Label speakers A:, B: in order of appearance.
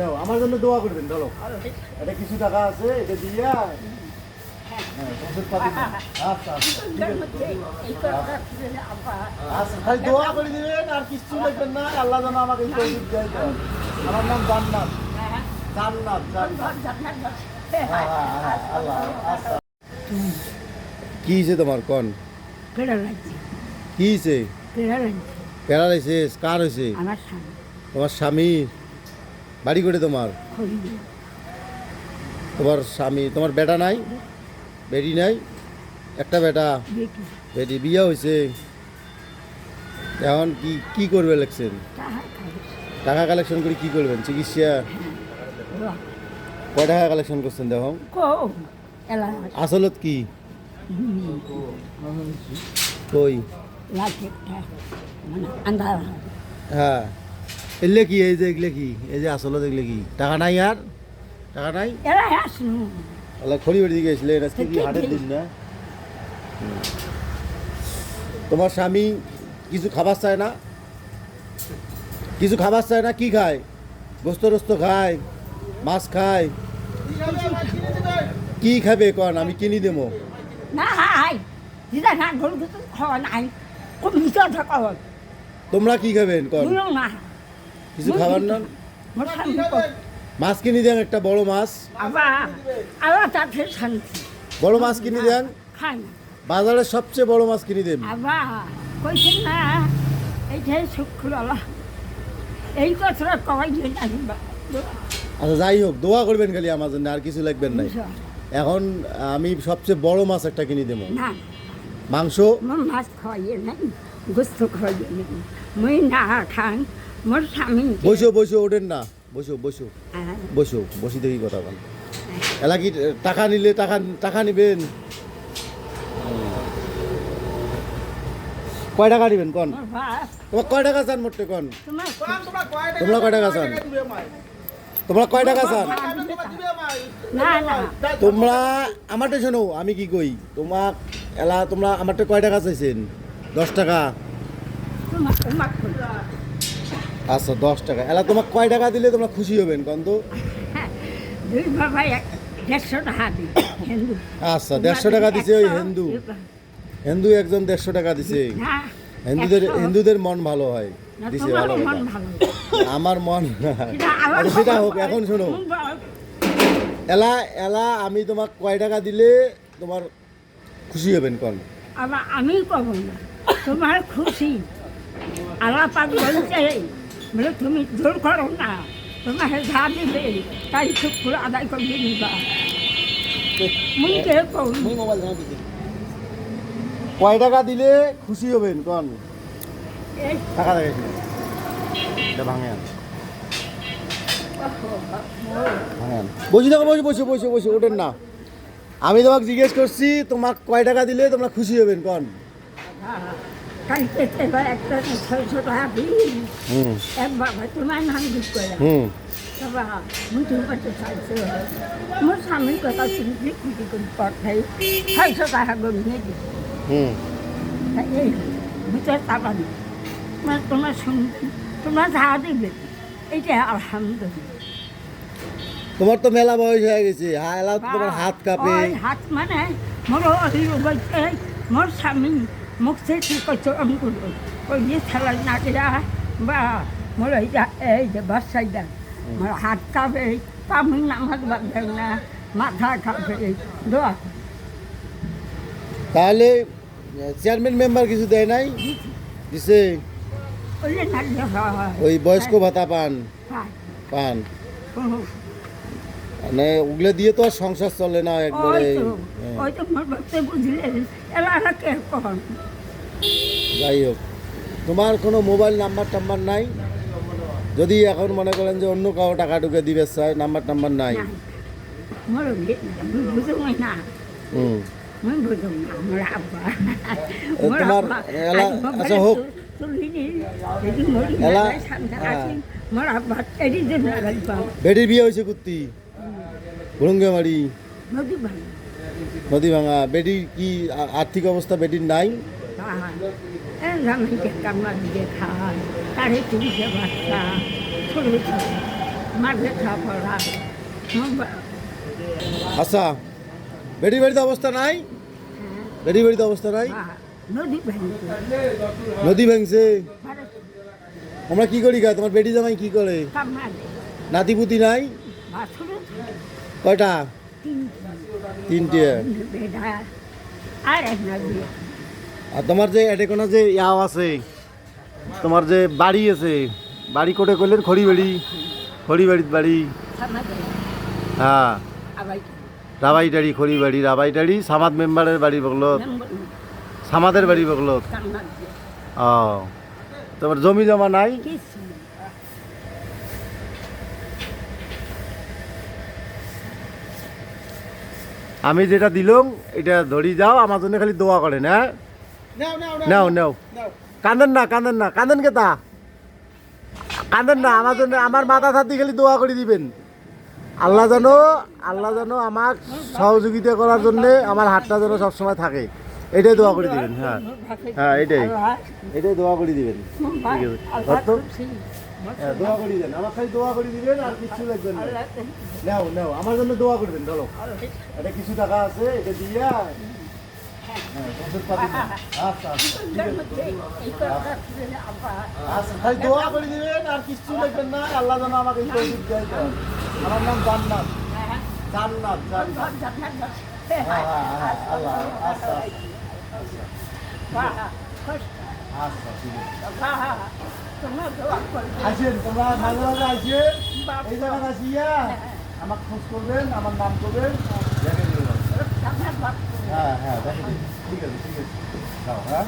A: নাও আমার জন্য দোয়া করবেন চলো এটা কিছু টাকা আছে এটা দিয়া খালি দোয়া করে দিবেন আর কিছু লিখবেন না আল্লাহ যেন আমাকে আমার নাম জান্নাত জান্নাত কি হয়েছে তোমার কোন কি হয়েছে প্যারালাইসিস কার হয়েছে তোমার স্বামী বাড়ি করে তোমার তোমার স্বামী তোমার বেটা নাই বেটি নাই একটা বেটা বেটি বিয়ে হয়েছে এখন কি কি করবে লাগছেন টাকা কালেকশন করে কি করবেন চিকিৎসা কয় টাকা কালেকশন করছেন দেখো আসলত কি কই হ্যাঁ এগুলো কি এই যে এগুলো কি এই যে আসলে এগুলো কি টাকা নাই আর টাকা নাই আল্লাহ খড়ি বাড়ি দিকে এসলে আজকে কি হাটের দিন না তোমার স্বামী কিছু খাবার চায় না কিছু খাবার চায় না কি খায় গোস্ত টোস্ত খায় মাছ খায় কি খাবে কন আমি কিনি দেবো তোমরা কি খাবেন কন কিছু খাবার না মাছ কিনে দেন একটা বড় মাছ বড় মাছ কিনে দেন বাজারের সবচেয়ে বড় মাছ কিনে দেন আচ্ছা যাই হোক দোয়া করবেন খালি আমার জন্য আর কিছু লাগবেন নাই এখন আমি সবচেয়ে বড় মাছ একটা কিনে দেবো মাংস
B: মাছ খাওয়াইয়ে নাই গোস্ত খাওয়াইয়ে নাই মই না খান মোর স্বামী
A: বসো বসো ওঠেন না বসো বসো বসো বসি দেখি কথা বল এলা কি টাকা নিলে টাকা টাকা নিবেন কয় টাকা নিবেন কন তোমার কয় টাকা চান মোটে কন তোমরা কয় টাকা চান তোমরা কয় টাকা চান তোমরা আমারটা শোনো আমি কি কই তোমার এলা তোমরা আমারটা কয় টাকা চাইছেন 10 টাকা আচ্ছা 10 টাকা এলা তোমার কয় টাকা দিলে তোমরা খুশি হবেন কন তো আচ্ছা 150 টাকা দিছে ওই হিন্দু হিন্দু একজন 150 টাকা দিছে হিন্দুদের মন ভালো হয় দিছে ভালো আমার মন সেটা হোক এখন শোনো এলা এলা আমি তোমার কয় টাকা দিলে তোমার খুশি হবেন কন
B: আমি কব না তোমার খুশি আল্লাহ পাক বলছে বলে তুমি জোর করো না তোমার যা দিবে তাই শুক্র আদায় করে নিবা
A: কয় টাকা দিলে খুশি হবেন কন টাকা দেখেছি ভাঙে বসে থাকো বসে বসে বসে বসে ওঠেন না আমি তোমাকে জিজ্ঞেস করছি তোমাকে কয় টাকা দিলে তোমরা খুশি হবেন কন
B: মোর স্বামীর কথা শুনছি খুশি করে পাঠাই 600 টাকা করে নিয়ে দিচ্ছি এই ভিতরে টাকা দিবে তোমার শুনছি তোমরা যা দিবে এইটা আলহামদুলিল্লাহ
A: তোমার তো মেলা বয়স হয়ে গেছে তোমার হাত কাঁপে
B: হাত মানে মোর মোর স্বামী মুখ থেকে কচরম করবো ওই যে খেলার নাকেরা বা মোর এই যে বাসাই দেন মোর হাত কাঁপে পামি নামাজ বাঁধবে না মাথা কাঁপে দোয়া
A: তাহলে চেয়ারম্যান মেম্বার কিছু দেয় নাই দিছে ওই বয়স্ক ভাতা পান পান মানে ওগুলো দিয়ে তো আর সংসার চলে না একবারে যাই হোক তোমার কোনো মোবাইল নাম্বার টাম্বার নাই যদি এখন মনে করেন যে অন্য কাউ টাকা ঢুকে দিবে চাই নাম্বার টাম্বার নাই তোমার আচ্ছা হোক বেটির বিয়ে হয়েছে কুত্তি ভুলুঙ্গিমারি নদী ভাঙা বেটির কি আর্থিক অবস্থা বেটির নাই
B: আমার লেখাপড়া
A: আচ্ছা বেটি বাড়িতে অবস্থা নাই, বেটি বাড়িতে অবস্থা নাই,
B: নদী ভেঙেছে
A: নদী ভাঙছে। আমরা কি করি গা, তোমার বেটি জামাই কি করে? নাতিপুতি নাই? কয়টা? তিনটে।
B: আর এক নদী
A: আর তোমার যে এটা কোনো যে ইয়াও আছে, তোমার যে বাড়ি আছে, বাড়ি কোটে করলেন? খড়িবাড়ি, খড়িবাড়ির বাড়ি। হ্যাঁ রাবাইটারি, খড়িবাড়ি রাবাইটারি। সামাদ মেম্বারের বাড়ি বগলত, সামাদের বাড়ি বগলত। ও তোমার জমি জমা নাই? আমি যেটা দিলাম এটা ধরি যাও, আমার জন্য খালি দোয়া করেন। হ্যাঁ নাও নাও, কাঁদেন না, কাঁদেন না, কাঁদেন কে তা কাঁদেন না, আমার জন্য আমার মাথা থাতি খালি দোয়া করে দিবেন। আল্লাহ যেন আমার সহযোগিতা করার জন্যে আমার হাতটা যেন সবসময় থাকে, এটাই দোয়া করে দিবেন। হ্যাঁ হ্যাঁ এটাই দোয়া করে দিবেন। ঠিক আছে হ্যাঁ দোয়া করে দিবেন, আমার খালি দোয়া করে দিবেন, আর কিছু লাগবেন না। নাও নাও, আমার জন্য দোয়া করবেন। ধরো এটা কিছু টাকা আছে, এটা দিয়া খালি দোয়া করে দিবেন, আর কিছু লাগবেন না। আল্লাহ যেন আমাকে আমার নাম জান্নাত, জান্নাত, জান্নাত। আল্লাহ আচ্ছা আচ্ছা ঠিক আছে। আসেন তোমরা মাঝে মাঝে আসেন, এই জায়গায় আসিয়া আমাকে খোঁজ করবেন, আমার নাম করবেন, দেখে দিবেন। হ্যাঁ হ্যাঁ দেখে দিন। ঠিক আছে ঠিক আছে, যাও। হ্যাঁ